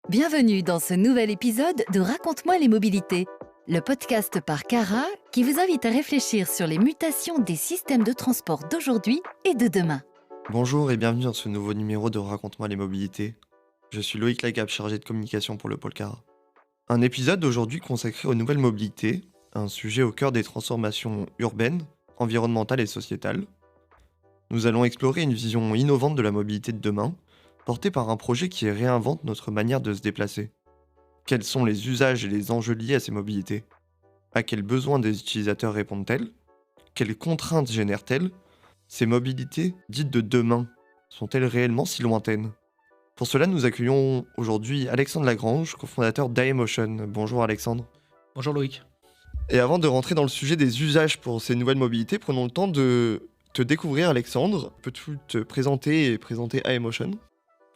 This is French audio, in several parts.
Bienvenue dans ce nouvel épisode de Raconte-moi les mobilités, le podcast par Cara qui vous invite à réfléchir sur les mutations des systèmes de transport d'aujourd'hui et de demain. Bonjour et bienvenue dans ce nouveau numéro de Raconte-moi les mobilités. Je suis Loïc Lagab, chargé de communication pour le pôle Cara. Un épisode aujourd'hui consacré aux nouvelles mobilités, un sujet au cœur des transformations urbaines, environnementales et sociétales. Nous allons explorer une vision innovante de la mobilité de demain, portée par un projet qui réinvente notre manière de se déplacer. Quels sont les usages et les enjeux liés à ces mobilités? À quels besoins des utilisateurs répondent-elles? Quelles contraintes génèrent-elles? Ces mobilités, dites de demain, sont-elles réellement si lointaines? Pour cela, nous accueillons aujourd'hui Alexandre Lagrange, cofondateur d'Aemotion. Bonjour Alexandre. Bonjour Loïc. Et avant de rentrer dans le sujet des usages pour ces nouvelles mobilités, prenons le temps de te découvrir Alexandre. Peux-tu te présenter et présenter Aemotion?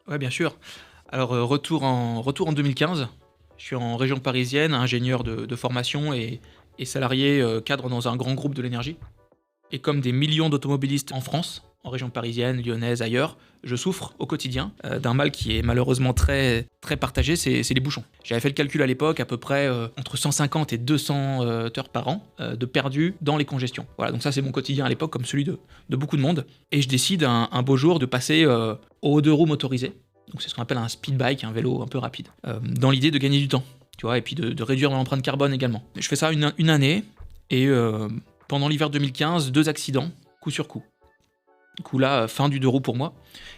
Ouais, bien sûr. Alors, retour en 2015. Je suis en région parisienne, ingénieur de formation et salarié cadre dans un grand groupe de l'énergie. Et comme des millions d'automobilistes en France, en région parisienne, lyonnaise, ailleurs, je souffre au quotidien d'un mal qui est malheureusement très, très partagé, c'est les bouchons. J'avais fait le calcul à l'époque, à peu près entre 150 et 200 heures par an de perdu dans les congestions. Voilà, donc ça c'est mon quotidien à l'époque, comme celui de beaucoup de monde. Et je décide un beau jour de passer aux deux roues motorisées. Donc c'est ce qu'on appelle un speed bike, un vélo un peu rapide, dans l'idée de gagner du temps, tu vois, et puis de réduire mon empreinte carbone également. Je fais ça une année, et pendant l'hiver 2015, 2 accidents, coup sur coup. Du coup là, fin du deux roues pour moi.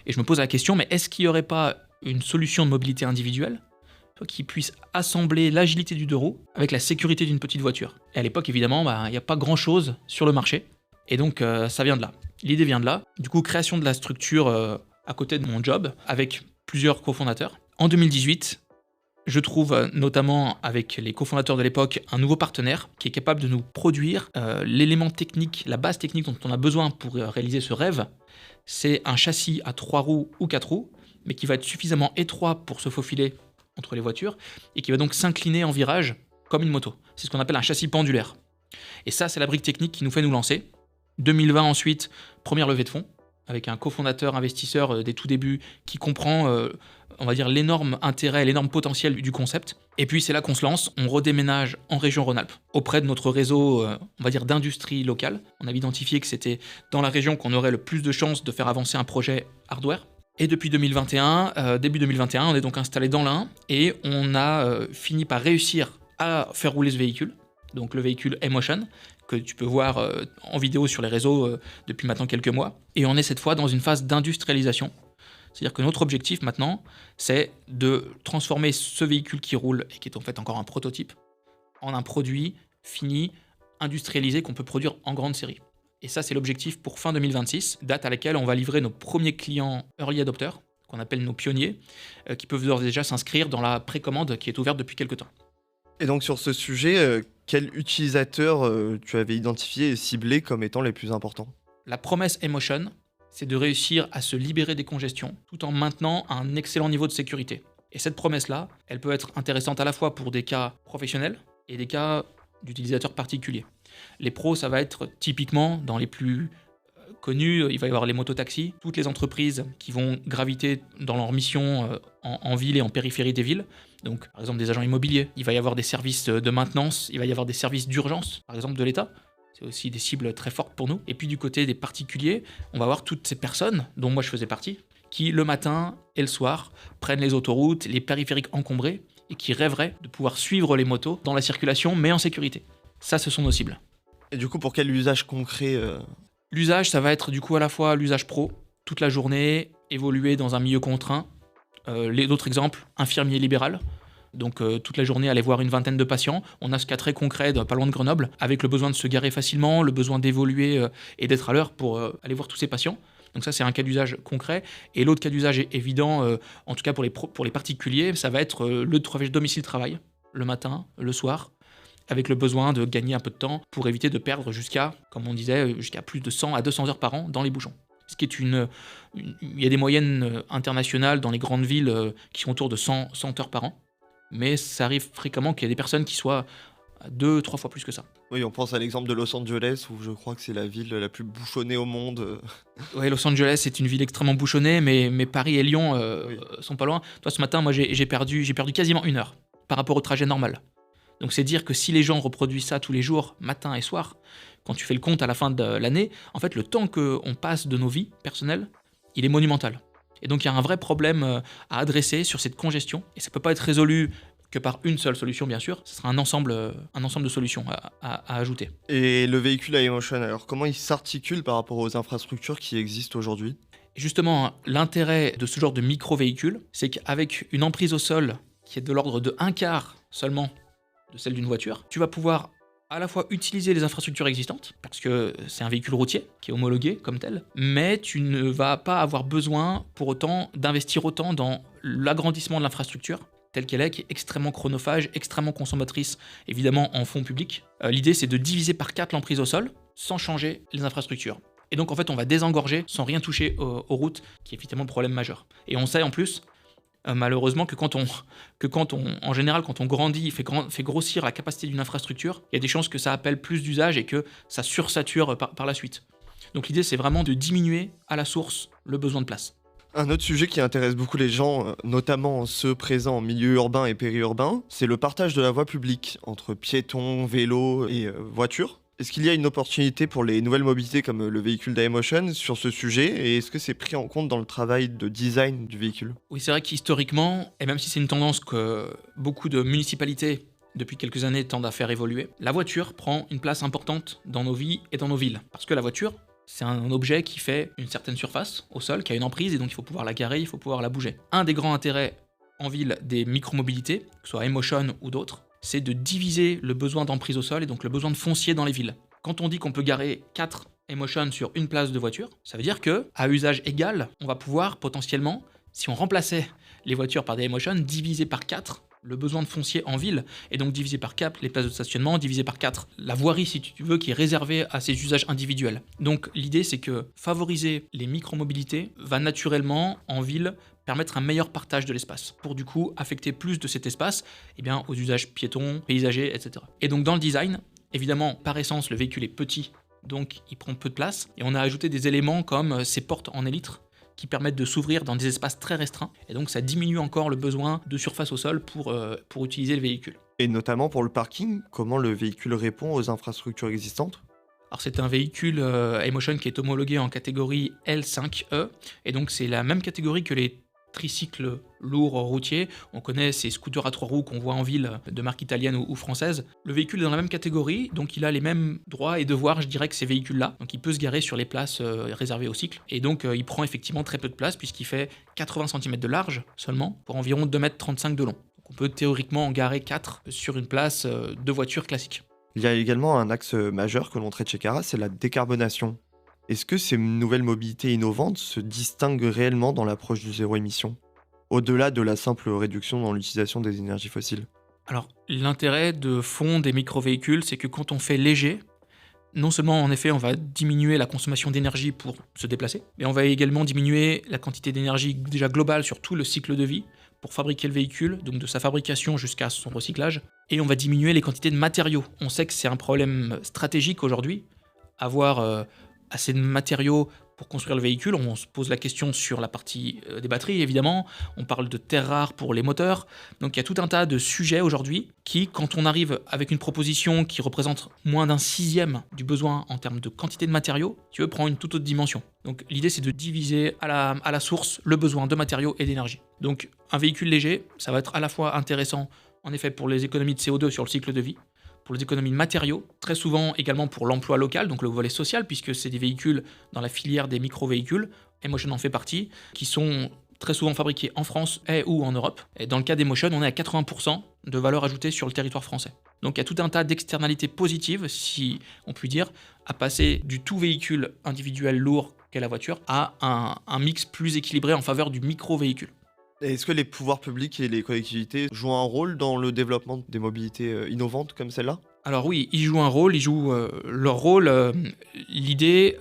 Et je me pose la question, mais est-ce qu'il n'y aurait pas une solution de mobilité individuelle qui puisse assembler l'agilité du deux roues avec la sécurité d'une petite voiture? Et à l'époque, évidemment, il n'y a pas grand-chose sur le marché. Et donc, ça vient de là. L'idée vient de là. Du coup, création de la structure à côté de mon job, avec plusieurs cofondateurs. En 2018, je trouve notamment avec les cofondateurs de l'époque un nouveau partenaire qui est capable de nous produire l'élément technique, la base technique dont on a besoin pour réaliser ce rêve. C'est un châssis à 3 roues ou 4 roues, mais qui va être suffisamment étroit pour se faufiler entre les voitures et qui va donc s'incliner en virage comme une moto. C'est ce qu'on appelle un châssis pendulaire. Et ça, c'est la brique technique qui nous fait nous lancer. 2020 ensuite, première levée de fonds, avec un cofondateur investisseur des tout débuts qui comprend, on va dire, l'énorme intérêt, l'énorme potentiel du concept. Et puis c'est là qu'on se lance, on redéménage en région Rhône-Alpes, auprès de notre réseau, on va dire, d'industrie locale. On avait identifié que c'était dans la région qu'on aurait le plus de chances de faire avancer un projet hardware. Et depuis 2021, début 2021, on est donc installé dans l'Ain et on a fini par réussir à faire rouler ce véhicule, donc le véhicule Aemotion, que tu peux voir en vidéo sur les réseaux depuis maintenant quelques mois. Et on est cette fois dans une phase d'industrialisation. C'est-à-dire que notre objectif maintenant, c'est de transformer ce véhicule qui roule, et qui est en fait encore un prototype, en un produit fini, industrialisé, qu'on peut produire en grande série. Et ça, c'est l'objectif pour fin 2026, date à laquelle on va livrer nos premiers clients early adopters, qu'on appelle nos pionniers, qui peuvent d'ores et déjà s'inscrire dans la précommande qui est ouverte depuis quelques temps. Et donc sur ce sujet, quels utilisateurs tu avais identifiés et ciblés comme étant les plus importants? La promesse Aemotion, c'est de réussir à se libérer des congestions tout en maintenant un excellent niveau de sécurité. Et cette promesse-là, elle peut être intéressante à la fois pour des cas professionnels et des cas d'utilisateurs particuliers. Les pros, ça va être typiquement dans les plus connus, il va y avoir les mototaxis, toutes les entreprises qui vont graviter dans leur mission en ville et en périphérie des villes. Donc, par exemple, des agents immobiliers, il va y avoir des services de maintenance, il va y avoir des services d'urgence, par exemple de l'État. C'est aussi des cibles très fortes pour nous. Et puis du côté des particuliers, on va voir toutes ces personnes, dont moi je faisais partie, qui le matin et le soir prennent les autoroutes, les périphériques encombrés, et qui rêveraient de pouvoir suivre les motos dans la circulation, mais en sécurité. Ça, ce sont nos cibles. Et du coup, pour quel usage concret L'usage, ça va être du coup à la fois l'usage pro, toute la journée, évoluer dans un milieu contraint. Les autres exemples, infirmier libéral. Donc toute la journée aller voir une vingtaine de patients. On a ce cas très concret pas loin de Grenoble, avec le besoin de se garer facilement, le besoin d'évoluer et d'être à l'heure pour aller voir tous ces patients. Donc ça, c'est un cas d'usage concret. Et l'autre cas d'usage est évident, en tout cas pour les particuliers, ça va être le domicile-travail, le matin, le soir, avec le besoin de gagner un peu de temps pour éviter de perdre jusqu'à, comme on disait, jusqu'à plus de 100 à 200 heures par an dans les bouchons. Ce qui est il y a des moyennes internationales dans les grandes villes qui sont autour de 100 heures par an. Mais ça arrive fréquemment qu'il y ait des personnes qui soient 2-3 fois plus que ça. Oui, on pense à l'exemple de Los Angeles, où je crois que c'est la ville la plus bouchonnée au monde. Ouais, Los Angeles est une ville extrêmement bouchonnée, mais Paris et Lyon Oui. sont pas loin. Toi, ce matin, moi, j'ai perdu quasiment 1 heure par rapport au trajet normal. Donc c'est dire que si les gens reproduisent ça tous les jours, matin et soir, quand tu fais le compte à la fin de l'année, en fait, le temps qu'on passe de nos vies personnelles, il est monumental. Et donc il y a un vrai problème à adresser sur cette congestion, et ça peut pas être résolu que par une seule solution, bien sûr. Ce sera un ensemble de solutions à ajouter. Et le véhicule à Emotion, alors comment il s'articule par rapport aux infrastructures qui existent aujourd'hui? Et justement, l'intérêt de ce genre de micro-véhicule, c'est qu'avec une emprise au sol qui est de l'ordre de 1/4 seulement de celle d'une voiture, tu vas pouvoir à la fois utiliser les infrastructures existantes, parce que c'est un véhicule routier qui est homologué comme tel, mais tu ne vas pas avoir besoin pour autant d'investir autant dans l'agrandissement de l'infrastructure telle qu'elle est, qui est extrêmement chronophage, extrêmement consommatrice, évidemment en fonds publics. L'idée, c'est de diviser par 4 l'emprise au sol, sans changer les infrastructures. Et donc, en fait, on va désengorger sans rien toucher aux routes, qui est effectivement le problème majeur. Et on sait en plus, malheureusement, que en général, quand on grandit, fait grossir la capacité d'une infrastructure, il y a des chances que ça appelle plus d'usage et que ça sursature par la suite. Donc l'idée, c'est vraiment de diminuer à la source le besoin de place. Un autre sujet qui intéresse beaucoup les gens, notamment ceux présents en milieu urbain et périurbain, c'est le partage de la voie publique entre piétons, vélos et voitures. Est-ce qu'il y a une opportunité pour les nouvelles mobilités comme le véhicule d'Aemotion sur ce sujet, et est-ce que c'est pris en compte dans le travail de design du véhicule? Oui, c'est vrai qu'historiquement, et même si c'est une tendance que beaucoup de municipalités depuis quelques années tendent à faire évoluer, la voiture prend une place importante dans nos vies et dans nos villes. Parce que la voiture, c'est un objet qui fait une certaine surface au sol, qui a une emprise, et donc il faut pouvoir la garer, il faut pouvoir la bouger. Un des grands intérêts en ville des micromobilités, que ce soit Emotion ou d'autres, c'est de diviser le besoin d'emprise au sol et donc le besoin de foncier dans les villes. Quand on dit qu'on peut garer 4 Emotion sur une place de voiture, ça veut dire que, à usage égal, on va pouvoir potentiellement, si on remplaçait les voitures par des Emotion, diviser par 4 le besoin de foncier en ville, et donc diviser par 4 les places de stationnement, diviser par 4 la voirie, si tu veux, qui est réservée à ces usages individuels. Donc l'idée, c'est que favoriser les micromobilités va naturellement, en ville, permettre un meilleur partage de l'espace, pour du coup affecter plus de cet espace aux usages piétons, paysagers, etc. Et donc dans le design, évidemment, par essence, le véhicule est petit, donc il prend peu de place, et on a ajouté des éléments comme ces portes en élytre, qui permettent de s'ouvrir dans des espaces très restreints, et donc ça diminue encore le besoin de surface au sol pour utiliser le véhicule. Et notamment pour le parking, comment le véhicule répond aux infrastructures existantes? Alors c'est un véhicule Emotion qui est homologué en catégorie L5E, et donc c'est la même catégorie que les tricycles lourds routiers. On connaît ces scooters à 3 roues qu'on voit en ville de marque italienne ou française. Le véhicule est dans la même catégorie, donc il a les mêmes droits et devoirs, je dirais, que ces véhicules-là. Donc il peut se garer sur les places réservées au cycle. Et donc il prend effectivement très peu de place puisqu'il fait 80 cm de large seulement pour environ 2,35 m de long. Donc on peut théoriquement en garer 4 sur une place de voiture classique. Il y a également un axe majeur que l'on traite chez Cara, c'est la décarbonation. Est-ce que ces nouvelles mobilités innovantes se distinguent réellement dans l'approche du zéro émission, au-delà de la simple réduction dans l'utilisation des énergies fossiles? Alors, l'intérêt de fond des micro-véhicules, c'est que quand on fait léger, non seulement en effet on va diminuer la consommation d'énergie pour se déplacer, mais on va également diminuer la quantité d'énergie déjà globale sur tout le cycle de vie pour fabriquer le véhicule, donc de sa fabrication jusqu'à son recyclage, et on va diminuer les quantités de matériaux. On sait que c'est un problème stratégique aujourd'hui, avoir assez de matériaux pour construire le véhicule. On se pose la question sur la partie des batteries, évidemment. On parle de terres rares pour les moteurs. Donc il y a tout un tas de sujets aujourd'hui qui, quand on arrive avec une proposition qui représente moins d'un 1/6 du besoin en termes de quantité de matériaux, tu veux, prend une toute autre dimension. Donc l'idée, c'est de diviser à la source le besoin de matériaux et d'énergie. Donc un véhicule léger, ça va être à la fois intéressant, en effet, pour les économies de CO2 sur le cycle de vie, pour les économies de matériaux, très souvent également pour l'emploi local, donc le volet social, puisque c'est des véhicules dans la filière des micro-véhicules, Emotion en fait partie, qui sont très souvent fabriqués en France et ou en Europe. Et dans le cas d'Emotion, on est à 80% de valeur ajoutée sur le territoire français. Donc il y a tout un tas d'externalités positives, si on peut dire, à passer du tout véhicule individuel lourd qu'est la voiture à un mix plus équilibré en faveur du micro-véhicule. Est-ce que les pouvoirs publics et les collectivités jouent un rôle dans le développement des mobilités innovantes comme celle-là? Alors oui, ils jouent un rôle, ils jouent leur rôle. L'idée,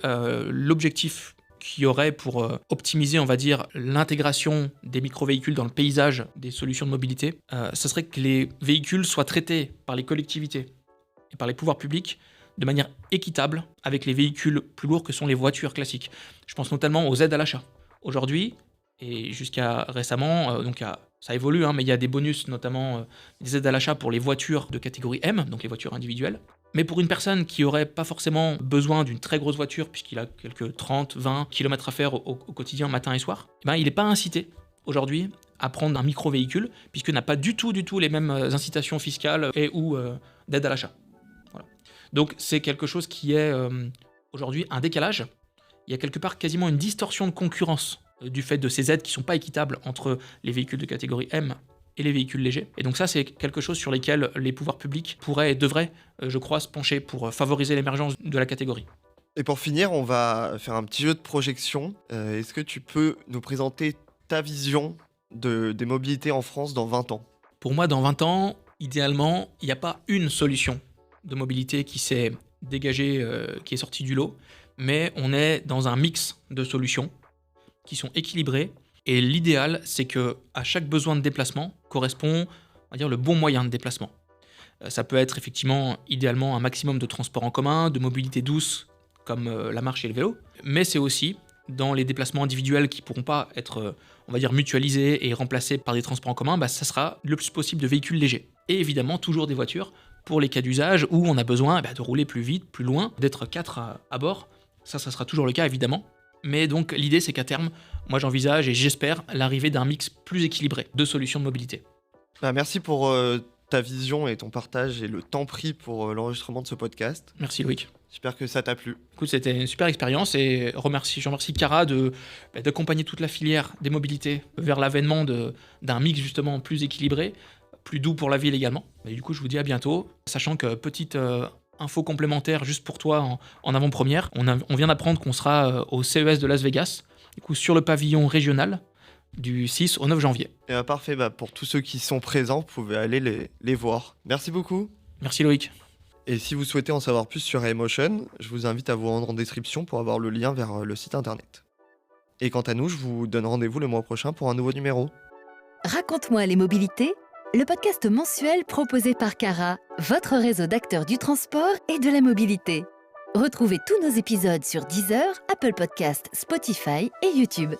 l'objectif qu'il y aurait pour optimiser, on va dire, l'intégration des micro-véhicules dans le paysage des solutions de mobilité, ce serait que les véhicules soient traités par les collectivités et par les pouvoirs publics de manière équitable avec les véhicules plus lourds que sont les voitures classiques. Je pense notamment aux aides à l'achat. Aujourd'hui, et jusqu'à récemment, ça évolue, mais il y a des bonus, notamment des aides à l'achat pour les voitures de catégorie M, donc les voitures individuelles. Mais pour une personne qui n'aurait pas forcément besoin d'une très grosse voiture, puisqu'il a quelques 30, 20 km à faire au quotidien, matin et soir, il n'est pas incité aujourd'hui à prendre un micro-véhicule, puisqu'il n'a pas du tout les mêmes incitations fiscales et ou d'aide à l'achat. Voilà. Donc c'est quelque chose qui est aujourd'hui un décalage. Il y a quelque part quasiment une distorsion de concurrence du fait de ces aides qui ne sont pas équitables entre les véhicules de catégorie M et les véhicules légers. Et donc ça, c'est quelque chose sur lesquels les pouvoirs publics pourraient et devraient, je crois, se pencher pour favoriser l'émergence de la catégorie. Et pour finir, on va faire un petit jeu de projection. Est-ce que tu peux nous présenter ta vision des mobilités en France dans 20 ans ? Pour moi, dans 20 ans, idéalement, il n'y a pas une solution de mobilité qui s'est dégagée, qui est sortie du lot, mais on est dans un mix de solutions qui sont équilibrées. Et l'idéal, c'est que à chaque besoin de déplacement correspond, on va dire, le bon moyen de déplacement. Ça peut être effectivement, idéalement, un maximum de transports en commun, de mobilité douce, comme la marche et le vélo. Mais c'est aussi dans les déplacements individuels qui ne pourront pas être, on va dire, mutualisés et remplacés par des transports en commun, ça sera le plus possible de véhicules légers. Et évidemment, toujours des voitures pour les cas d'usage où on a besoin de rouler plus vite, plus loin, d'être 4 à bord. Ça sera toujours le cas, évidemment. Mais donc, l'idée, c'est qu'à terme, moi, j'envisage et j'espère l'arrivée d'un mix plus équilibré de solutions de mobilité. Merci pour ta vision et ton partage et le temps pris pour l'enregistrement de ce podcast. Merci Loïc. J'espère que ça t'a plu. Écoute, c'était une super expérience et je remercie Cara d'accompagner toute la filière des mobilités vers l'avènement d'un mix justement plus équilibré, plus doux pour la ville également. Et du coup, je vous dis à bientôt, sachant que petite info complémentaire juste pour toi en avant-première, on vient d'apprendre qu'on sera au CES de Las Vegas, du coup sur le pavillon régional du 6 au 9 janvier. Et parfait, pour tous ceux qui sont présents, vous pouvez aller les voir. Merci beaucoup. Merci Loïc. Et si vous souhaitez en savoir plus sur Emotion, je vous invite à vous rendre en description pour avoir le lien vers le site internet. Et quant à nous, je vous donne rendez-vous le mois prochain pour un nouveau numéro. Raconte-moi les mobilités, le podcast mensuel proposé par Cara, votre réseau d'acteurs du transport et de la mobilité. Retrouvez tous nos épisodes sur Deezer, Apple Podcasts, Spotify et YouTube.